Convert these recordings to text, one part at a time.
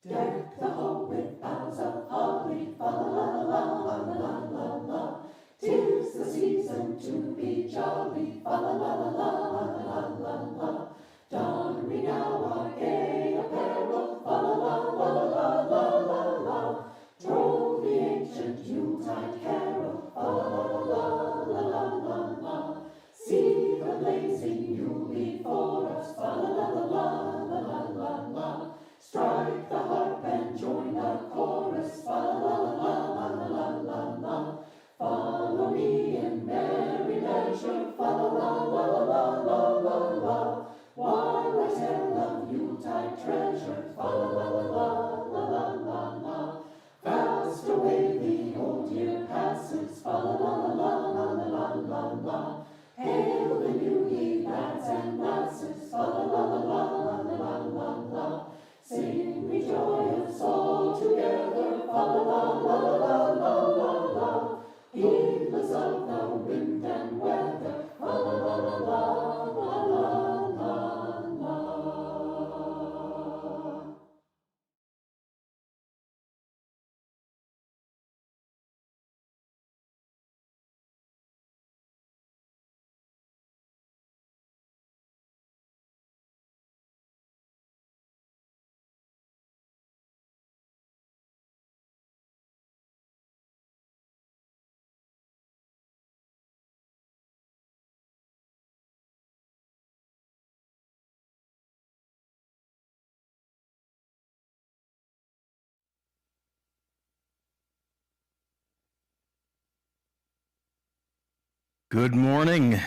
Deck the hall with boughs of holly, fa la la la la la la la. 'Tis the season to be jolly, fa la la la la la la la. Don we now our gay apparel, fa la la la la la la la. Drone the ancient Yuletide carol, fa la la la la la la la. See the blazing Yule before us, fa la la la la la la la. Strike the harp and join the chorus, fa la la la la la la. Follow me in merry measure, fa la la la la la la. While I tell of Yuletide treasure, fa la la la la la. Fast away the old year passes, fa la la la la. Hail the new ye lads and lasses, fa la la. Sing we joyous all together, fa la. Heedless of the wind and weather, fa la. Good morning.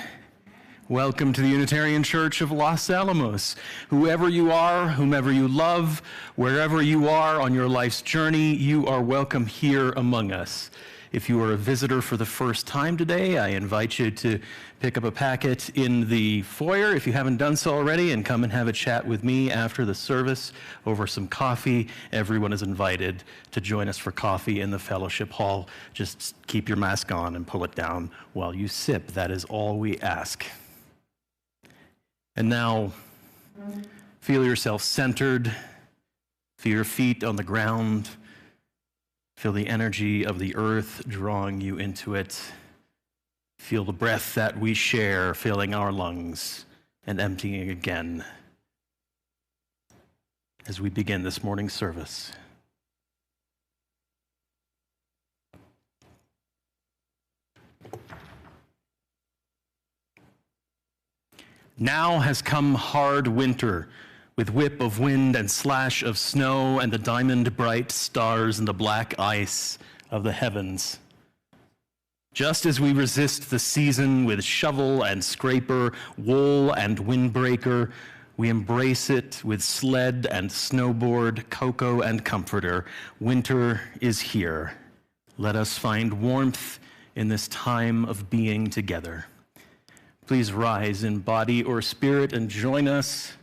Welcome to the Unitarian Church of Los Alamos. Whoever you are, whomever you love, wherever you are on your life's journey, you are welcome here among us. If you are a visitor for the first time today, I invite you to pick up a packet in the foyer if you haven't done so already, and come and have a chat with me after the service over some coffee. Everyone is invited to join us for coffee in the fellowship hall. Just keep your mask on and pull it down while you sip. That is all we ask. And now, feel yourself centered. Feel your feet on the ground. Feel the energy of the earth drawing you into it. Feel the breath that we share filling our lungs and emptying again as we begin this morning's service. Now has come hard winter, with whip of wind and slash of snow and the diamond-bright stars and the black ice of the heavens. Just as we resist the season with shovel and scraper, wool and windbreaker, we embrace it with sled and snowboard, cocoa and comforter. Winter is here. Let us find warmth in this time of being together. Please rise in body or spirit and join us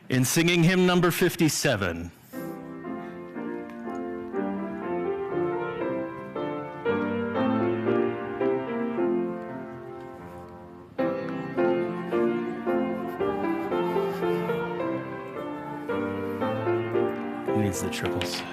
in singing hymn number 57. Who needs the triples?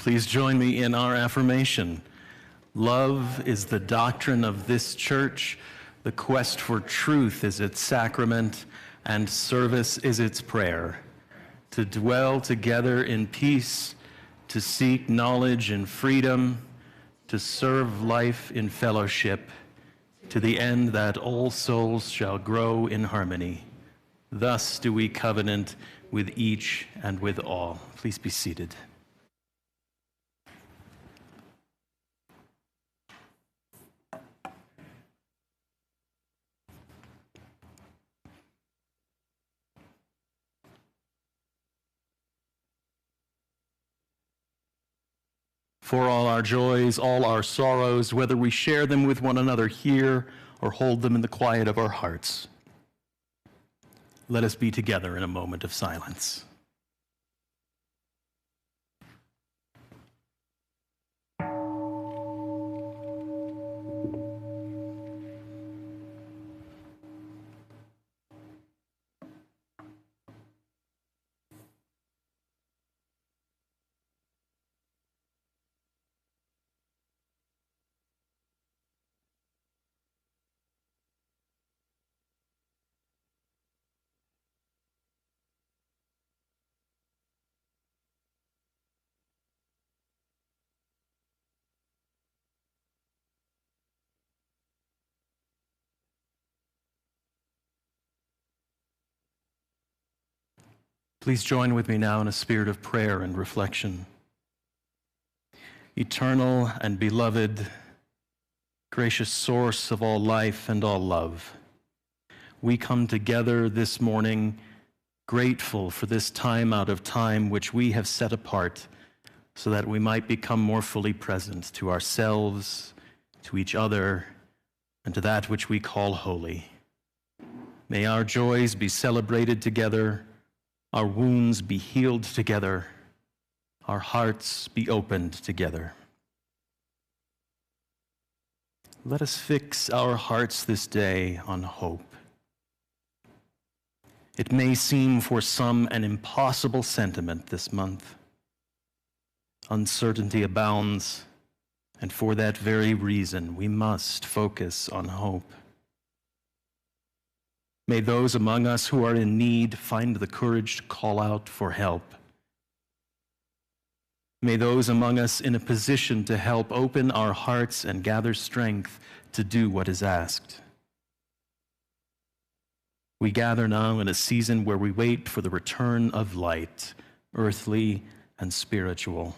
Please join me in our affirmation. Love is the doctrine of this church, the quest for truth is its sacrament, and service is its prayer. To dwell together in peace, to seek knowledge in freedom, to serve life in fellowship, to the end that all souls shall grow in harmony. Thus do we covenant with each and with all. Please be seated. For all our joys, all our sorrows, whether we share them with one another here or hold them in the quiet of our hearts, let us be together in a moment of silence. Please join with me now in a spirit of prayer and reflection. Eternal and beloved, gracious source of all life and all love, we come together this morning grateful for this time out of time which we have set apart so that we might become more fully present to ourselves, to each other, and to that which we call holy. May our joys be celebrated together, our wounds be healed together, our hearts be opened together. Let us fix our hearts this day on hope. It may seem for some an impossible sentiment this month. Uncertainty abounds, and for that very reason, we must focus on hope. May those among us who are in need find the courage to call out for help. May those among us in a position to help open our hearts and gather strength to do what is asked. We gather now in a season where we wait for the return of light, earthly and spiritual.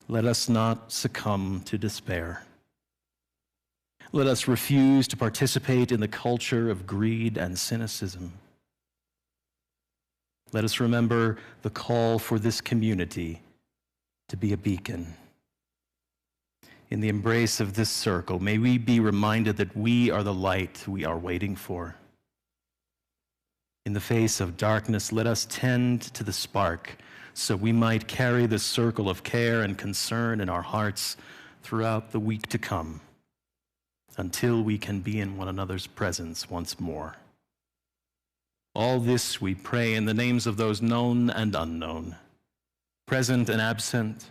Let us not succumb to despair. Let us refuse to participate in the culture of greed and cynicism. Let us remember the call for this community to be a beacon. In the embrace of this circle, may we be reminded that we are the light we are waiting for. In the face of darkness, let us tend to the spark so we might carry the circle of care and concern in our hearts throughout the week to come, until we can be in one another's presence once more. All this we pray in the names of those known and unknown, present and absent,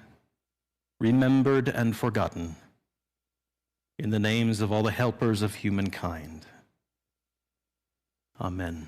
remembered and forgotten, in the names of all the helpers of humankind. Amen.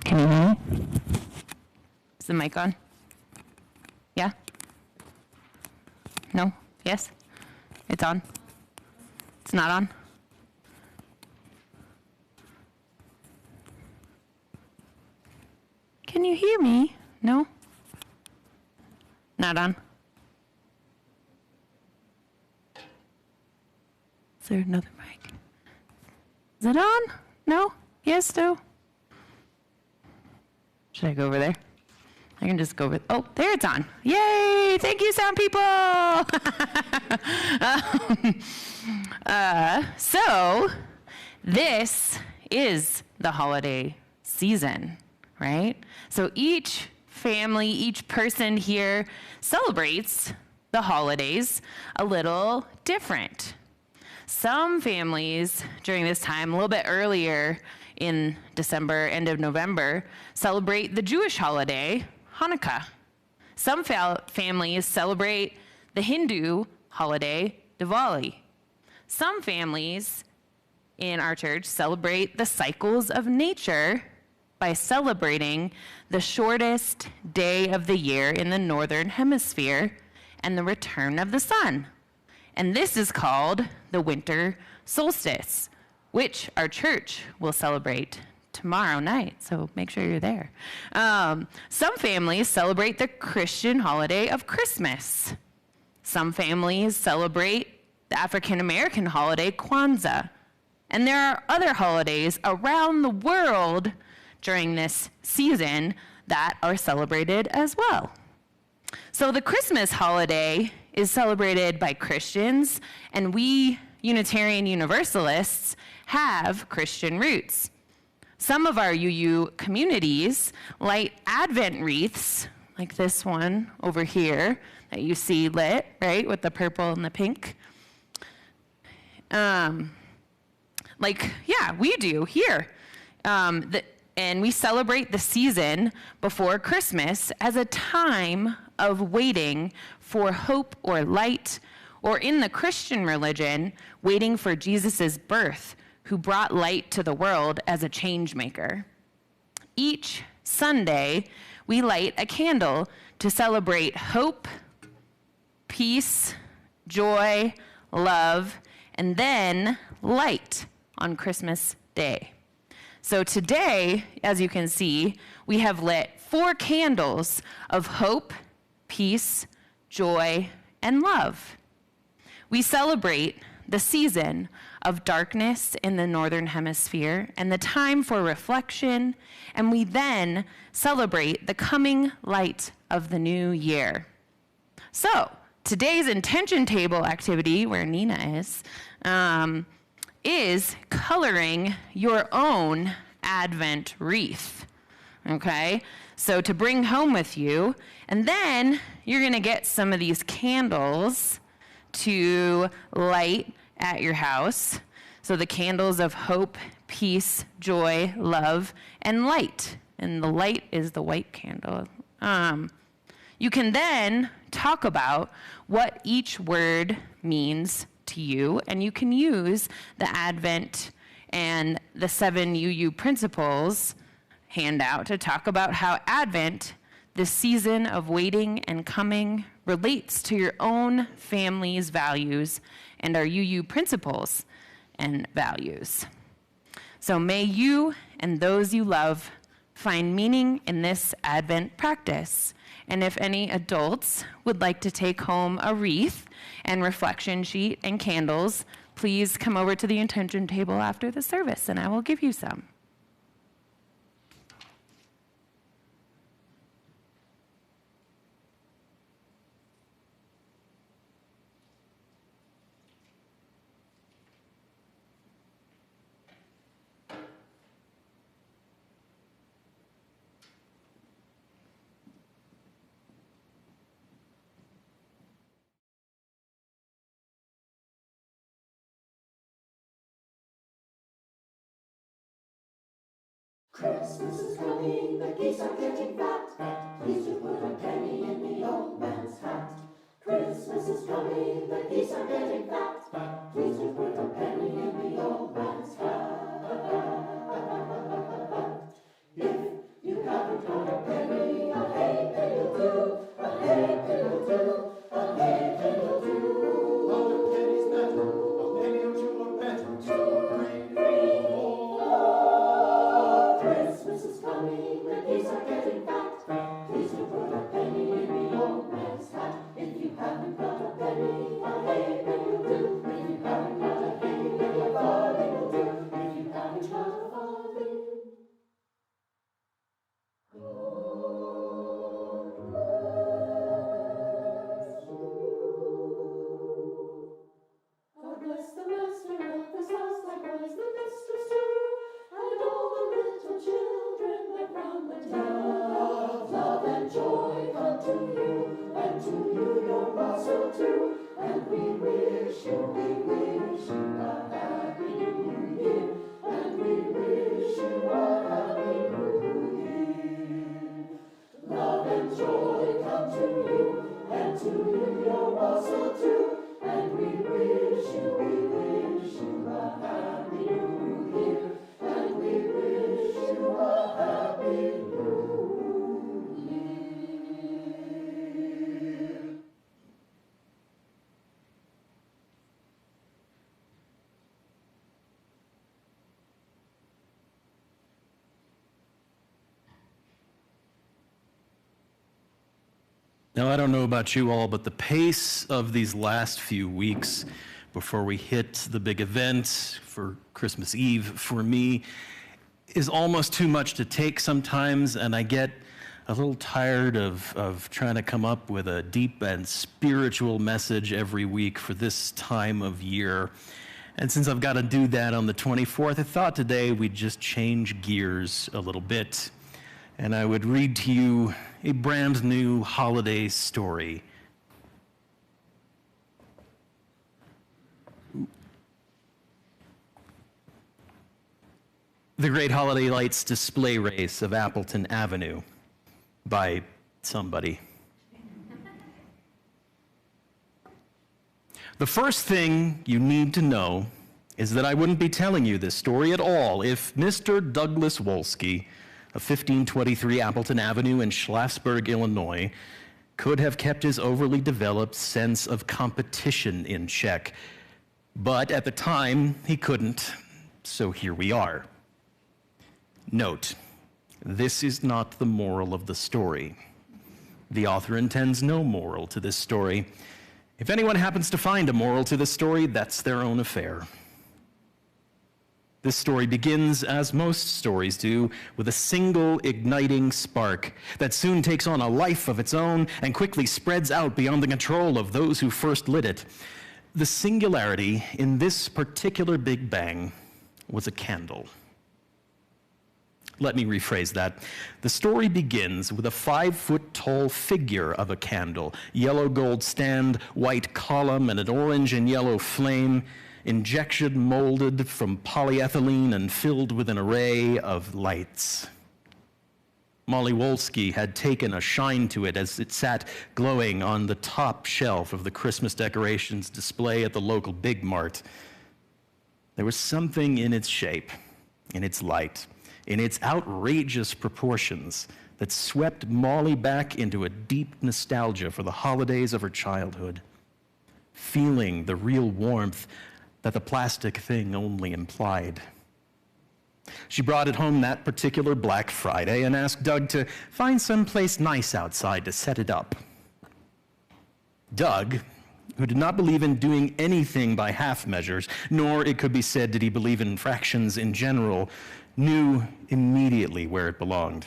Can you hear me? Is the mic on? Yeah? No? Yes? It's on? It's not on? Can you hear me? No? Not on? Is there another mic? Is it on? No? Yes, no? Should I go over there? I can just go over. Oh, there it's on. Yay! Thank you, sound people! So, this is the holiday season, right? So each family, each person here celebrates the holidays a little different. Some families during this time, a little bit earlier in December, end of November, celebrate the Jewish holiday, Hanukkah. Some families celebrate the Hindu holiday, Diwali. Some families in our church celebrate the cycles of nature by celebrating the shortest day of the year in the northern hemisphere and the return of the sun. And this is called the winter solstice, which our church will celebrate tomorrow night, so make sure you're there. Some families celebrate the Christian holiday of Christmas. Some families celebrate the African American holiday, Kwanzaa. And there are other holidays around the world during this season that are celebrated as well. So the Christmas holiday is celebrated by Christians, and we Unitarian Universalists have Christian roots. Some of our UU communities light Advent wreaths, like this one over here that you see lit, right, with the purple and the pink. We do here. And we celebrate the season before Christmas as a time of waiting for hope or light, or in the Christian religion, waiting for Jesus' birth, who brought light to the world as a change maker. Each Sunday, we light a candle to celebrate hope, peace, joy, love, and then light on Christmas Day. So today, as you can see, we have lit 4 candles of hope, peace, joy, and love. We celebrate the season of darkness in the northern hemisphere and the time for reflection, and we then celebrate the coming light of the new year. So today's intention table activity, where Nina is coloring your own Advent wreath, okay? So to bring home with you, and then you're gonna get some of these candles to light at your house. So the candles of hope, peace, joy, love, and light. And the light is the white candle. You can then talk about what each word means to you, and you can use the Advent and the 7 UU principles handout to talk about how Advent, the season of waiting and coming, relates to your own family's values and our UU principles and values. So may you and those you love find meaning in this Advent practice. And if any adults would like to take home a wreath and reflection sheet and candles, please come over to the intention table after the service and I will give you some. Christmas is coming, the geese are getting fat. Please do put a penny in the old man's hat. Christmas is coming, the geese are getting fat. Please do put a penny in the old man's hat. If wish you a happy new year, and we wish you a happy new year. Love and joy come to you, and to you also too, and we wish you a happy new year, and we wish you a happy new year. Now, I don't know about you all, but the pace of these last few weeks before we hit the big event for Christmas Eve, for me, is almost too much to take sometimes, and I get a little tired of trying to come up with a deep and spiritual message every week for this time of year. And since I've got to do that on the 24th, I thought today we'd just change gears a little bit, and I would read to you a brand new holiday story. The Great Holiday Lights Display Race of Appleton Avenue by somebody. The first thing you need to know is that I wouldn't be telling you this story at all if Mr. Douglas Wolski of 1523 Appleton Avenue in Schlafsburg, Illinois, could have kept his overly developed sense of competition in check. But at the time, he couldn't, so here we are. Note, this is not the moral of the story. The author intends no moral to this story. If anyone happens to find a moral to this story, that's their own affair. This story begins, as most stories do, with a single igniting spark that soon takes on a life of its own and quickly spreads out beyond the control of those who first lit it. The singularity in this particular Big Bang was a candle. Let me rephrase that. The story begins with a 5-foot-tall figure of a candle, yellow gold stand, white column, and an orange and yellow flame, injection molded from polyethylene and filled with an array of lights. Molly Wolski had taken a shine to it as it sat glowing on the top shelf of the Christmas decorations display at the local Big Mart. There was something in its shape, in its light, in its outrageous proportions that swept Molly back into a deep nostalgia for the holidays of her childhood, feeling the real warmth that the plastic thing only implied. She brought it home that particular Black Friday and asked Doug to find some place nice outside to set it up. Doug, who did not believe in doing anything by half measures, nor it could be said did he believe in fractions in general, knew immediately where it belonged.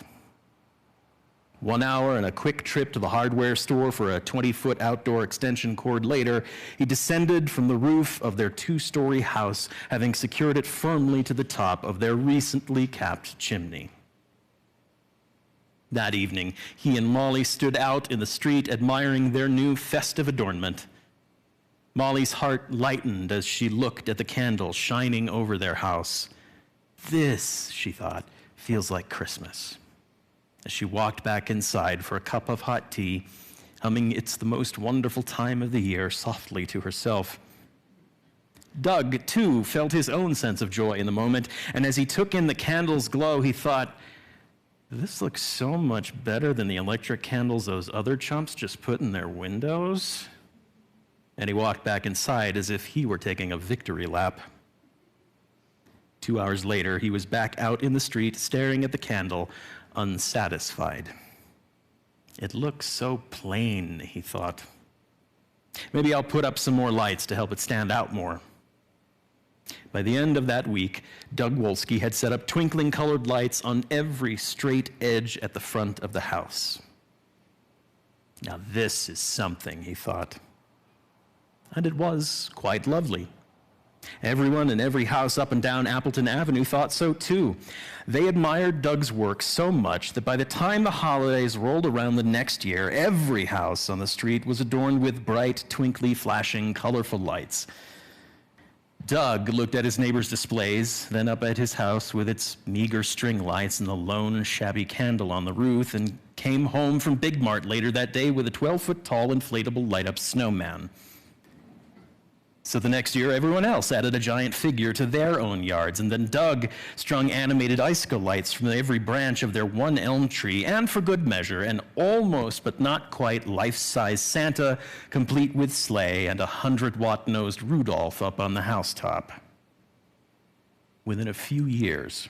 1 hour and a quick trip to the hardware store for a 20-foot outdoor extension cord later, he descended from the roof of their 2-story house, having secured it firmly to the top of their recently capped chimney. That evening, he and Molly stood out in the street admiring their new festive adornment. Molly's heart lightened as she looked at the candle shining over their house. This, she thought, feels like Christmas. As she walked back inside for a cup of hot tea, humming "It's the Most Wonderful Time of the Year" softly to herself. Doug, too, felt his own sense of joy in the moment, and as he took in the candle's glow, he thought, this looks so much better than the electric candles those other chumps just put in their windows. And he walked back inside as if he were taking a victory lap. 2 hours later, he was back out in the street staring at the candle, unsatisfied. It looks so plain, he thought. Maybe I'll put up some more lights to help it stand out more. By the end of that week, Doug Wolski had set up twinkling colored lights on every straight edge at the front of the house. Now this is something, he thought. And it was quite lovely. Everyone in every house up and down Appleton Avenue thought so too. They admired Doug's work so much that by the time the holidays rolled around the next year, every house on the street was adorned with bright, twinkly, flashing, colorful lights. Doug looked at his neighbor's displays, then up at his house with its meager string lights and the lone, shabby candle on the roof, and came home from Big Mart later that day with a 12-foot-tall inflatable light-up snowman. So the next year, everyone else added a giant figure to their own yards, and then Doug strung animated icicle lights from every branch of their one elm tree, and for good measure, an almost but not quite life-size Santa, complete with sleigh and a 100-watt-nosed Rudolph up on the housetop. Within a few years,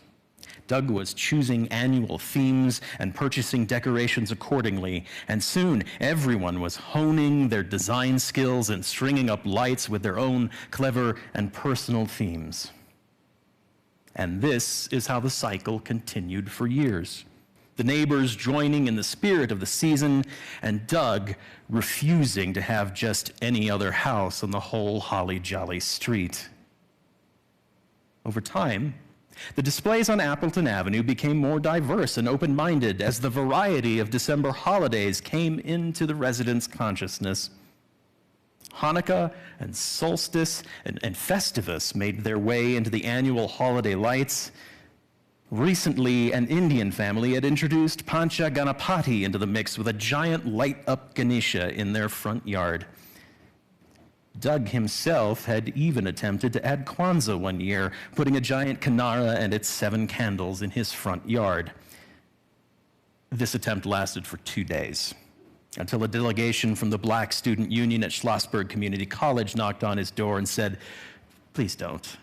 Doug was choosing annual themes and purchasing decorations accordingly, and soon everyone was honing their design skills and stringing up lights with their own clever and personal themes. And this is how the cycle continued for years. The neighbors joining in the spirit of the season, and Doug refusing to have just any other house on the whole holly jolly street. Over time, the displays on Appleton Avenue became more diverse and open-minded as the variety of December holidays came into the residents' consciousness. Hanukkah and Solstice and Festivus made their way into the annual holiday lights. Recently, an Indian family had introduced Pancha Ganapati into the mix with a giant light-up Ganesha in their front yard. Doug himself had even attempted to add Kwanzaa one year, putting a giant Kinara and its 7 candles in his front yard. This attempt lasted for 2 days, until a delegation from the Black Student Union at Schlossberg Community College knocked on his door and said, "Please don't."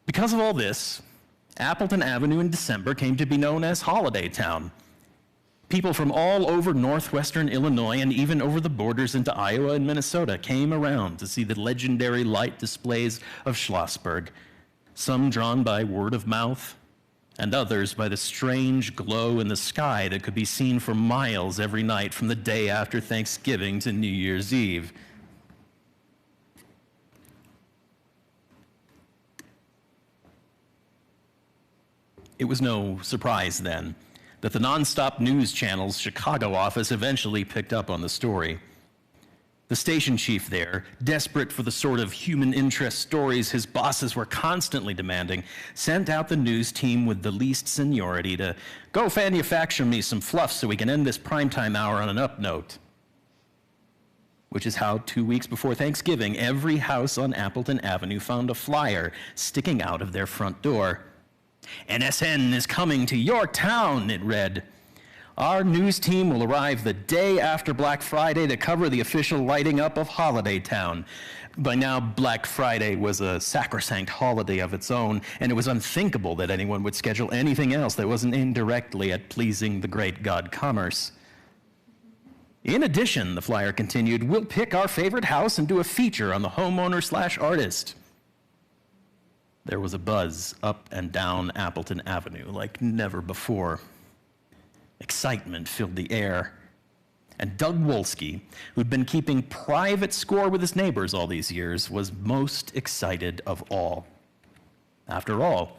Because of all this, Appleton Avenue in December came to be known as Holiday Town. People from all over northwestern Illinois and even over the borders into Iowa and Minnesota came around to see the legendary light displays of Schlossberg, some drawn by word of mouth, and others by the strange glow in the sky that could be seen for miles every night from the day after Thanksgiving to New Year's Eve. It was no surprise then that the nonstop news channel's Chicago office eventually picked up on the story. The station chief there, desperate for the sort of human interest stories his bosses were constantly demanding, sent out the news team with the least seniority to go manufacture me some fluff so we can end this primetime hour on an up note. Which is how 2 weeks before Thanksgiving, every house on Appleton Avenue found a flyer sticking out of their front door. "NSN is coming to your town," it read. "Our news team will arrive the day after Black Friday to cover the official lighting up of Holiday Town." By now, Black Friday was a sacrosanct holiday of its own, and it was unthinkable that anyone would schedule anything else that wasn't indirectly at pleasing the great god commerce. "In addition," the flyer continued, "we'll pick our favorite house and do a feature on the homeowner/artist." There was a buzz up and down Appleton Avenue like never before. Excitement filled the air. And Doug Wolski, who'd been keeping private score with his neighbors all these years, was most excited of all. After all,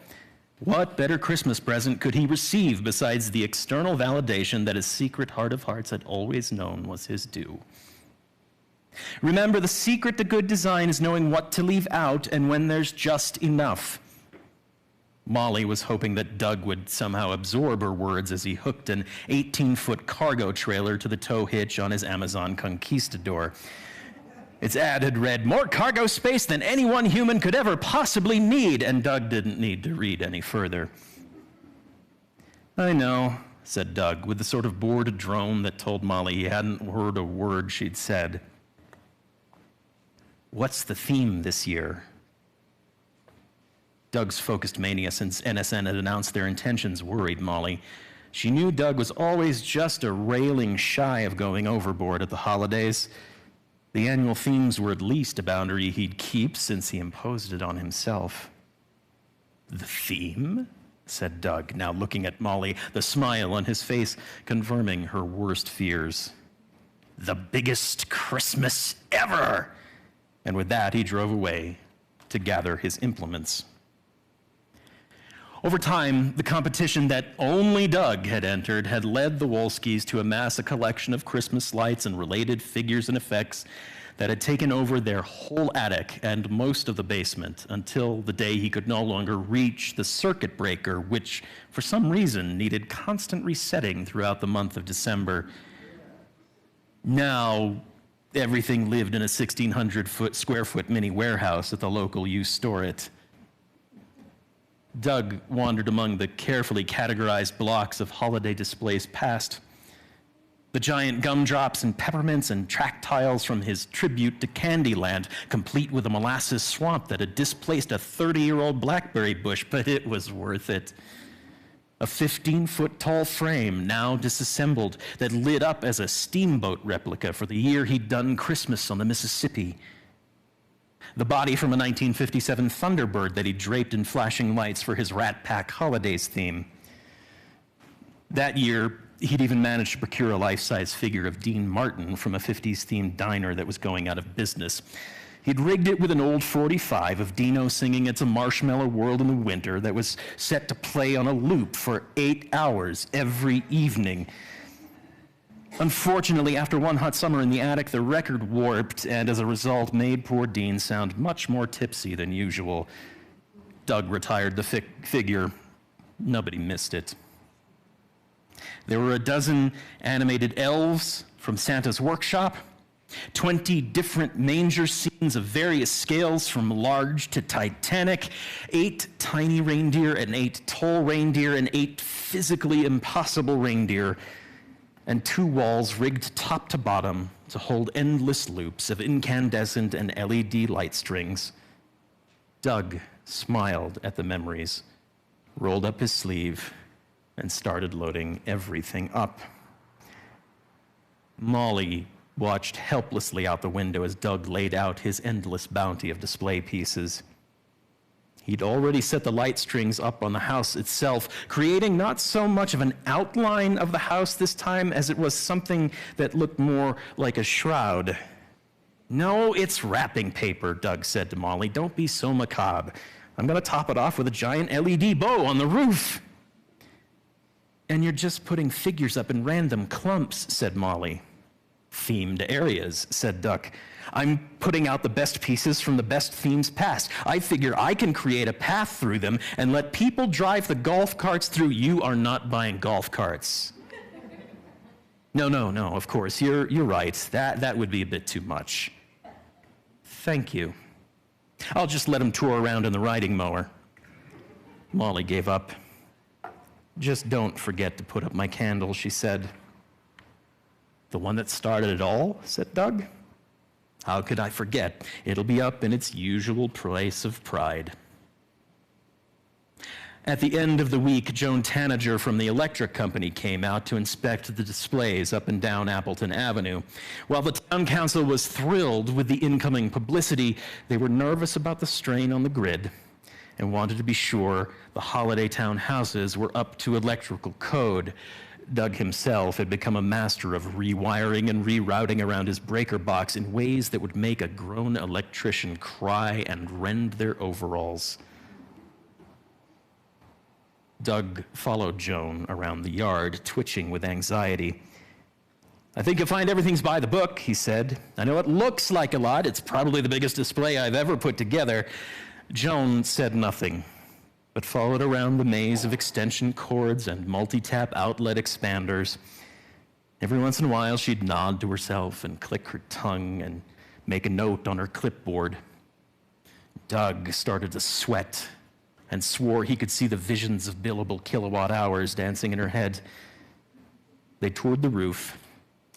what better Christmas present could he receive besides the external validation that his secret heart of hearts had always known was his due? Remember, the secret to good design is knowing what to leave out and when there's just enough. Molly was hoping that Doug would somehow absorb her words as he hooked an 18-foot cargo trailer to the tow hitch on his Amazon Conquistador. Its ad had read, "More cargo space than any one human could ever possibly need," and Doug didn't need to read any further. "I know," said Doug, with the sort of bored drone that told Molly he hadn't heard a word she'd said. "What's the theme this year?" Doug's focused mania since NSN had announced their intentions worried Molly. She knew Doug was always just a railing shy of going overboard at the holidays. The annual themes were at least a boundary he'd keep since he imposed it on himself. "The theme?" said Doug, now looking at Molly, the smile on his face confirming her worst fears. the biggest Christmas ever. And with that, he drove away to gather his implements. Over time, the competition that only Doug had entered had led the Wolskis to amass a collection of Christmas lights and related figures and effects that had taken over their whole attic and most of the basement until the day he could no longer reach the circuit breaker, which, for some reason, needed constant resetting throughout the month of December. Now, everything lived in a 1,600 square foot mini warehouse at the local used store. Doug wandered among the carefully categorized blocks of holiday displays past. The giant gumdrops and peppermints and track tiles from his tribute to Candyland, complete with a molasses swamp that had displaced a 30-year-old blackberry bush, but it was worth it. A 15-foot-tall frame, now disassembled, that lit up as a steamboat replica for the year he'd done Christmas on the Mississippi. The body from a 1957 Thunderbird that he draped in flashing lights for his Rat Pack Holidays theme. That year, he'd even managed to procure a life-size figure of Dean Martin from a 50s-themed diner that was going out of business. He'd rigged it with an old 45 of Dino singing It's a Marshmallow World in the Winter that was set to play on a loop for 8 hours every evening. Unfortunately, after one hot summer in the attic, the record warped, and as a result, made poor Dean sound much more tipsy than usual. Doug retired the figure. Nobody missed it. There were a dozen animated elves from Santa's workshop, 20 different manger scenes of various scales from large to Titanic, 8 tiny reindeer and 8 tall reindeer and 8 physically impossible reindeer, and 2 walls rigged top to bottom to hold endless loops of incandescent and LED light strings. Doug smiled at the memories, rolled up his sleeve, and started loading everything up. Molly watched helplessly out the window as Doug laid out his endless bounty of display pieces. He'd already set the light strings up on the house itself, creating not so much of an outline of the house this time as it was something that looked more like a shroud. "No, it's wrapping paper," Doug said to Molly. "Don't be so macabre. I'm going to top it off with a giant LED bow on the roof." "And you're just putting figures up in random clumps," said Molly. "Themed areas," said Doug. "I'm putting out the best pieces from the best themes past. I figure I can create a path through them and let people drive the golf carts through." "You are not buying golf carts." No, of course, you're right. That would be a bit too much." "Thank you. I'll just let them tour around in the riding mower." Molly gave up. "Just don't forget to put up my candle," she said. "The one that started it all?" said Doug. "How could I forget? It'll be up in its usual place of pride." At the end of the week, Joan Tanager from the electric company came out to inspect the displays up and down Appleton Avenue. While the town council was thrilled with the incoming publicity, they were nervous about the strain on the grid and wanted to be sure the holiday town houses were up to electrical code. Doug himself had become a master of rewiring and rerouting around his breaker box in ways that would make a grown electrician cry and rend their overalls. Doug followed Joan around the yard, twitching with anxiety. "I think you'll find everything's by the book," he said. "I know it looks like a lot. It's probably the biggest display I've ever put together." Joan said nothing, but followed around the maze of extension cords and multi-tap outlet expanders. Every once in a while, she'd nod to herself and click her tongue and make a note on her clipboard. Doug started to sweat and swore he could see the visions of billable kilowatt hours dancing in her head. They toured the roof,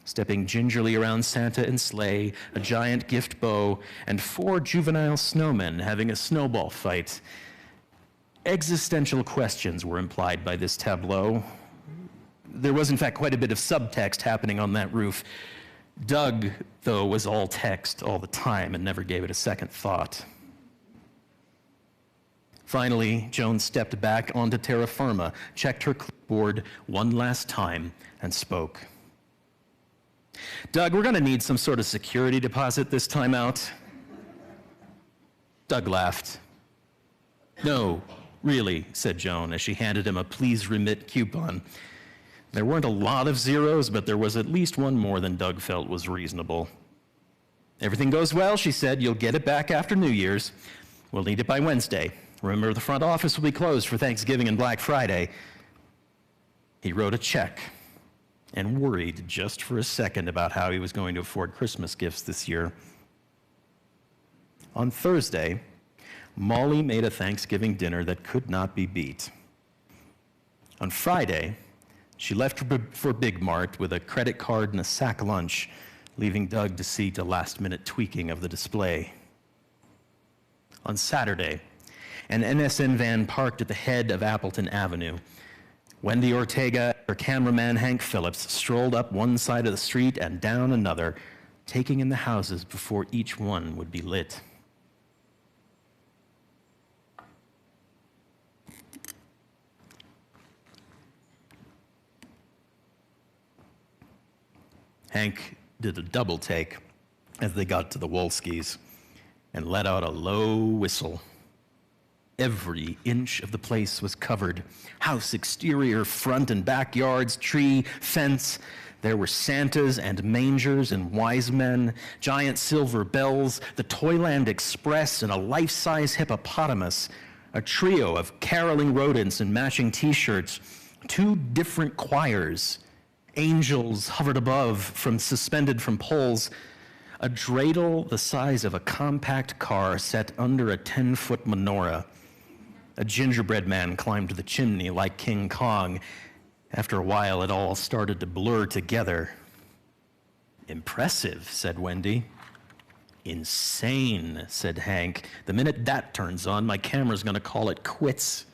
stepping gingerly around Santa and sleigh, a giant gift bow, and 4 juvenile snowmen having a snowball fight. Existential questions were implied by this tableau. There was, in fact, quite a bit of subtext happening on that roof. Doug, though, was all text all the time and never gave it a second thought. Finally, Joan stepped back onto terra firma, checked her clipboard one last time, and spoke. Doug, we're going to need some sort of security deposit this time out. Doug laughed. No, really, said Joan as she handed him a please remit coupon. There weren't a lot of zeros, but there was at least one more than Doug felt was reasonable. Everything goes well, she said. You'll get it back after New Year's. We'll need it by Wednesday. Remember, the front office will be closed for Thanksgiving and Black Friday. He wrote a check and worried just for a second about how he was going to afford Christmas gifts this year. On Thursday, Molly made a Thanksgiving dinner that could not be beat. On Friday, she left for Big Mart with a credit card and a sack lunch, leaving Doug to see to last-minute tweaking of the display. On Saturday, an NSN van parked at the head of Appleton Avenue. Wendy Ortega and her cameraman Hank Phillips strolled up one side of the street and down another, taking in the houses before each one would be lit. Hank did a double take as they got to the Wolskis and let out a low whistle. Every inch of the place was covered. House exterior, front and backyards, tree, fence. There were Santas and mangers and wise men, giant silver bells, the Toyland Express, and a life-size hippopotamus, a trio of caroling rodents in matching T-shirts, 2 different choirs, angels hovered above, suspended from poles, a dreidel the size of a compact car set under a 10-foot menorah. A gingerbread man climbed the chimney like King Kong. After a while, it all started to blur together. Impressive, said Wendy. Insane, said Hank. The minute that turns on, my camera's going to call it quits.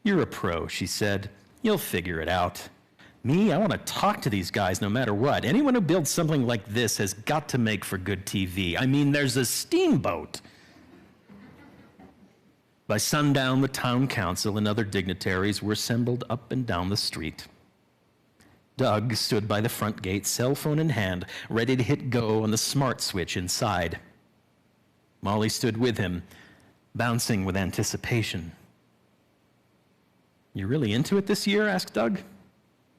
You're a pro, she said. You'll figure it out. Me, I want to talk to these guys no matter what. Anyone who builds something like this has got to make for good TV. I mean, there's a steamboat. By sundown, the town council and other dignitaries were assembled up and down the street. Doug stood by the front gate, cell phone in hand, ready to hit go on the smart switch inside. Molly stood with him, bouncing with anticipation. You really into it this year? Asked Doug.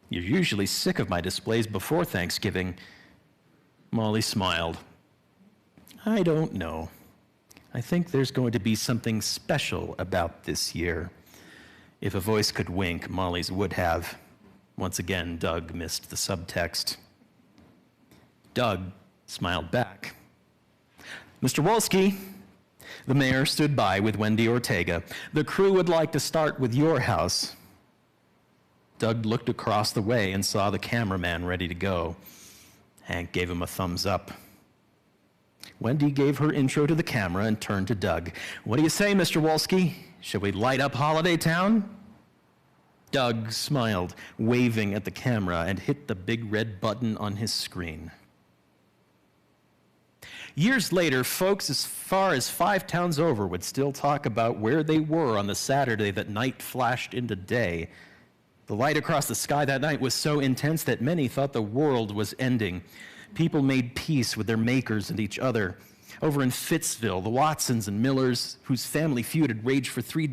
You're usually sick of my displays before Thanksgiving. Molly smiled. I don't know. I think there's going to be something special about this year. If a voice could wink, Molly's would have. Once again, Doug missed the subtext. Doug smiled back. Mr. Wolski, the mayor stood by with Wendy Ortega. The crew would like to start with your house. Doug looked across the way and saw the cameraman ready to go. Hank gave him a thumbs up. Wendy gave her intro to the camera and turned to Doug. What do you say, Mr. Wolski? Shall we light up Holiday Town? Doug smiled, waving at the camera, and hit the big red button on his screen. Years later, folks as far as 5 towns over would still talk about where they were on the Saturday that night flashed into day. The light across the sky that night was so intense that many thought the world was ending. People made peace with their makers and each other. Over in Fittsville, the Watsons and Millers, whose family feud had raged for 3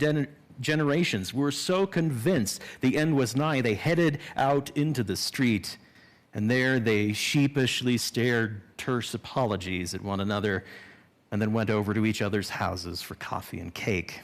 generations, were so convinced the end was nigh, they headed out into the street. And there they sheepishly stared terse apologies at one another and then went over to each other's houses for coffee and cake.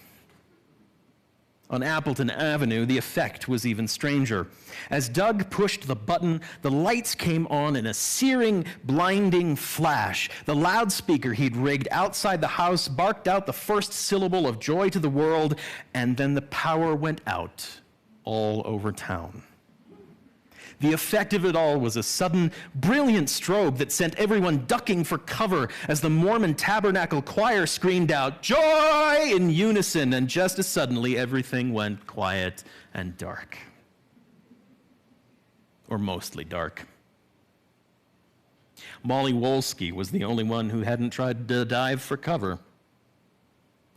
On Appleton Avenue, the effect was even stranger. As Doug pushed the button, the lights came on in a searing, blinding flash. The loudspeaker he'd rigged outside the house barked out the first syllable of joy to the world, and then the power went out all over town. The effect of it all was a sudden, brilliant strobe that sent everyone ducking for cover as the Mormon Tabernacle Choir screamed out, "Joy!" in unison, and just as suddenly everything went quiet and dark. Or mostly dark. Molly Wolski was the only one who hadn't tried to dive for cover.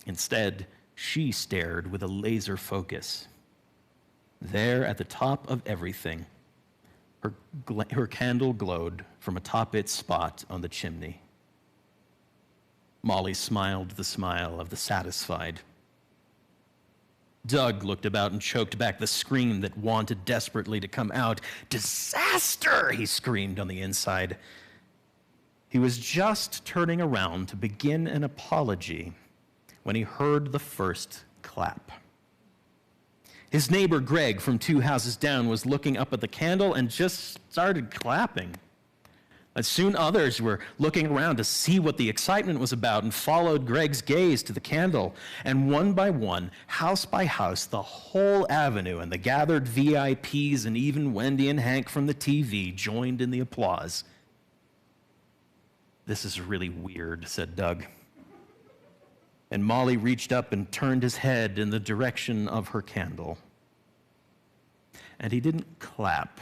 Instead, she stared with a laser focus. There at the top of everything, Her candle glowed from atop its spot on the chimney. Molly smiled the smile of the satisfied. Doug looked about and choked back the scream that wanted desperately to come out. "Disaster!" he screamed on the inside. He was just turning around to begin an apology when he heard the first clap. His neighbor Greg from 2 houses down was looking up at the candle and just started clapping. And soon others were looking around to see what the excitement was about and followed Greg's gaze to the candle. And one by one, house by house, the whole avenue and the gathered VIPs and even Wendy and Hank from the TV joined in the applause. "This is really weird," said Doug. And Molly reached up and turned his head in the direction of her candle. And he didn't clap.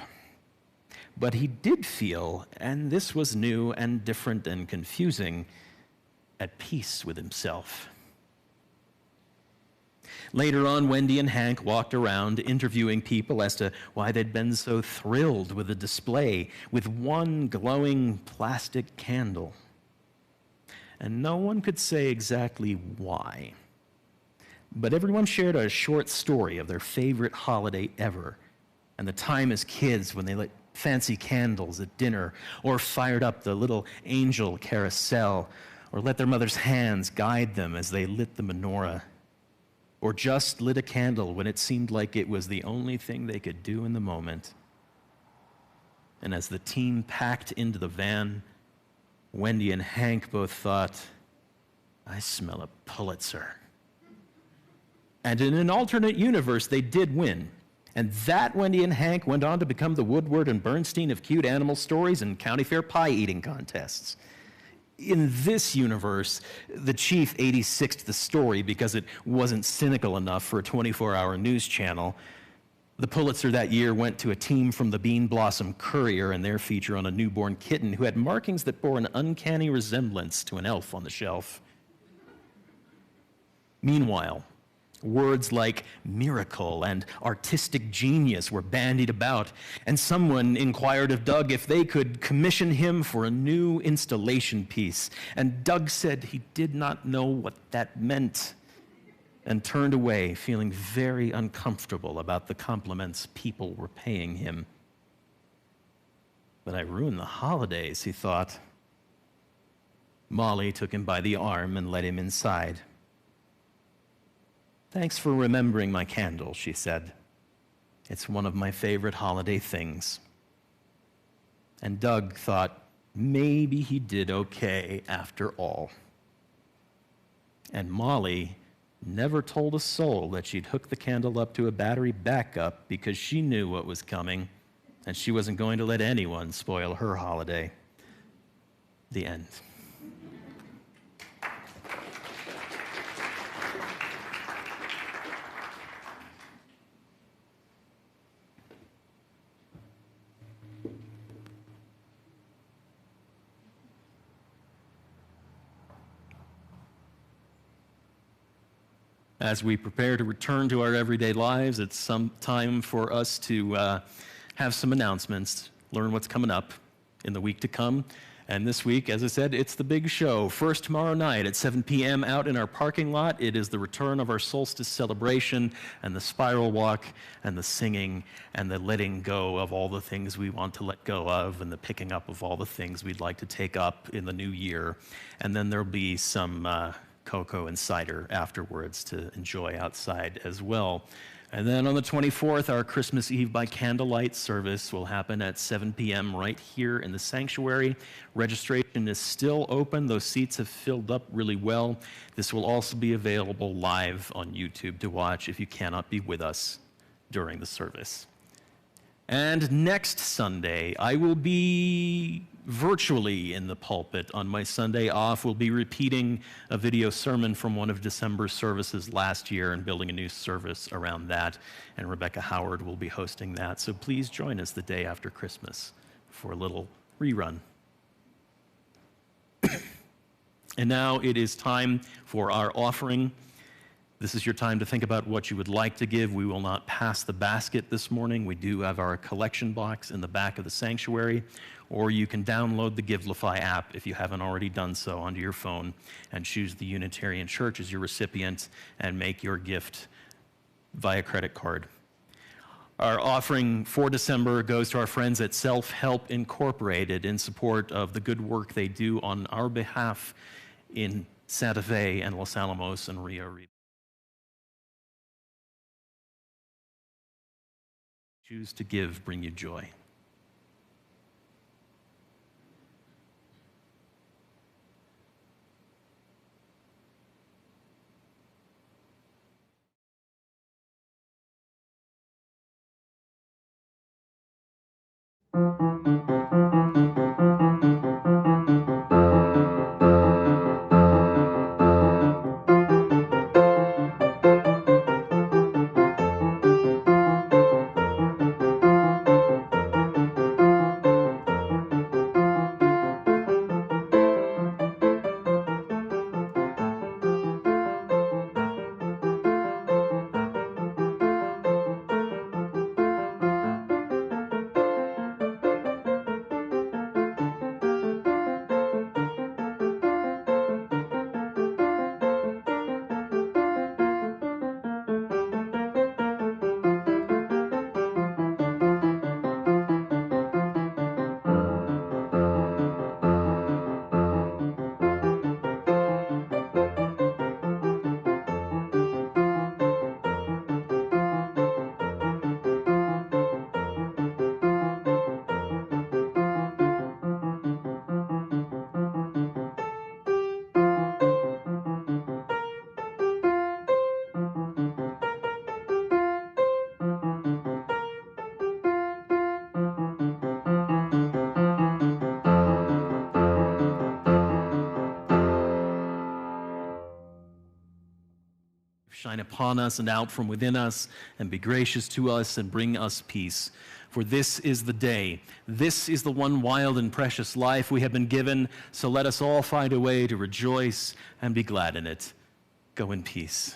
But he did feel, and this was new and different and confusing, at peace with himself. Later on, Wendy and Hank walked around interviewing people as to why they'd been so thrilled with the display with one glowing plastic candle. And no one could say exactly why. But everyone shared a short story of their favorite holiday ever, and the time as kids when they lit fancy candles at dinner, or fired up the little angel carousel, or let their mother's hands guide them as they lit the menorah, or just lit a candle when it seemed like it was the only thing they could do in the moment. And as the team packed into the van, Wendy and Hank both thought, "I smell a Pulitzer." And in an alternate universe, they did win. And that Wendy and Hank went on to become the Woodward and Bernstein of cute animal stories and county fair pie eating contests. In this universe, the chief 86'd the story because it wasn't cynical enough for a 24-hour news channel. The Pulitzer that year went to a team from the Bean Blossom Courier and their feature on a newborn kitten who had markings that bore an uncanny resemblance to an elf on the shelf. Meanwhile, words like miracle and artistic genius were bandied about, and someone inquired of Doug if they could commission him for a new installation piece. And Doug said he did not know what that meant and turned away, feeling very uncomfortable about the compliments people were paying him. But I ruined the holidays, he thought. Molly took him by the arm and led him inside. "Thanks for remembering my candle," she said. "It's one of my favorite holiday things." And Doug thought maybe he did okay after all. And Molly never told a soul that she'd hooked the candle up to a battery backup because she knew what was coming, and she wasn't going to let anyone spoil her holiday. The end. As we prepare to return to our everyday lives, it's some time for us to have some announcements, learn what's coming up in the week to come. And this week, as I said, it's the big show. First, tomorrow night at 7 p.m. out in our parking lot, it is the return of our solstice celebration and the spiral walk and the singing and the letting go of all the things we want to let go of and the picking up of all the things we'd like to take up in the new year. And then there'll be some cocoa and cider afterwards to enjoy outside as well. And then on the 24th, our Christmas Eve by candlelight service will happen at 7 p.m. right here in the sanctuary. Registration is still open. Those seats have filled up really well. This will also be available live on YouTube to watch if you cannot be with us during the service. And next Sunday, I will be virtually in the pulpit. On my Sunday off, we'll be repeating a video sermon from one of December's services last year and building a new service around that. And Rebecca Howard will be hosting that. So please join us the day after Christmas for a little rerun. And now it is time for our offering. This is your time to think about what you would like to give. We will not pass the basket this morning. We do have our collection box in the back of the sanctuary, or you can download the Givelify app if you haven't already done so onto your phone and choose the Unitarian Church as your recipient and make your gift via credit card. Our offering for December goes to our friends at Self-Help Incorporated in support of the good work they do on our behalf in Santa Fe and Los Alamos and Rio Rita. Choose to give, bring you joy. Shine upon us and out from within us, and be gracious to us and bring us peace. For this is the day. This is the one wild and precious life we have been given, so let us all find a way to rejoice and be glad in it. Go in peace.